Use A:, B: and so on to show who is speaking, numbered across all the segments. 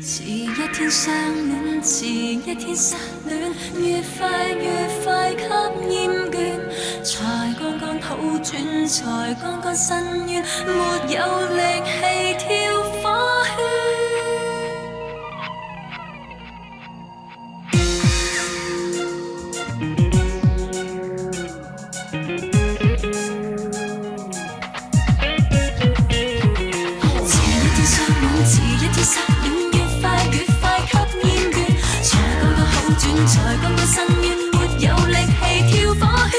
A: 遲一天相戀，遲一天失戀，越快給厭倦。才剛剛好轉，才剛剛申冤，沒有力氣跳火圈。遲一天相戀，遲一天失戀，越快給厭倦。才剛剛好轉，才剛剛申冤，沒有力氣跳火圈。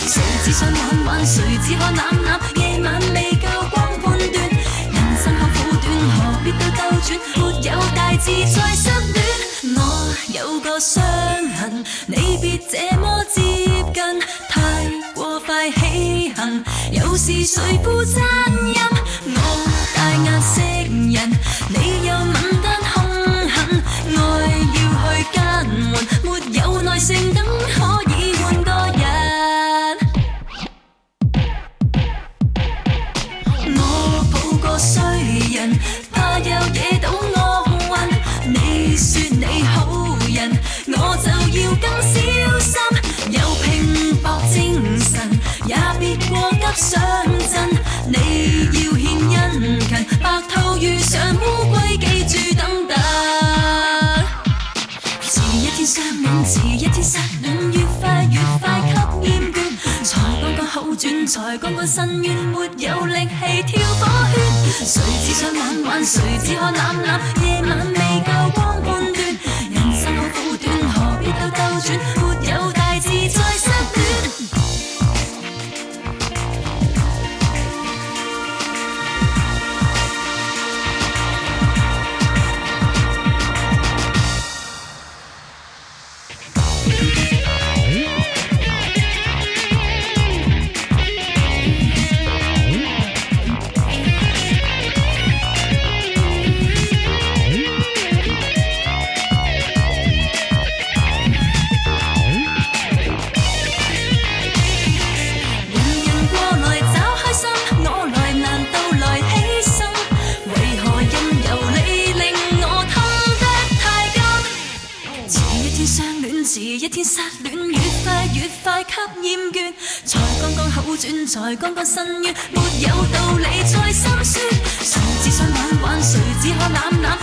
A: 誰只想玩，誰只可攬，夜晚未夠光判斷。人生可苦短，何必兜轉，沒有大志再失戀。我有個傷痕，你別這麼接近，太過快起行，有時誰負責任？我大壓識人，你又敏感兇狠，愛要去耕耘，沒有耐性等可以換個人。我抱個衰人，怕有惹到惡運。你說你好人，我就要更小心。有拼搏精神，也別過急上陣。你要獻殷勤，白兔遇上烏龜，記住等等。遲一天相戀，遲一天失戀，越快給厭倦。才剛剛好轉，才剛剛申冤，沒有力氣跳火圈。誰只想玩，誰只可攬，夜晚未夠光判斷。人生好苦短，何必兜轉，沒有大志再失戀。遲一天失戀，越快給厭倦。才剛剛好轉，才剛剛申冤，沒有道理再心酸。誰只想玩，誰只可攬。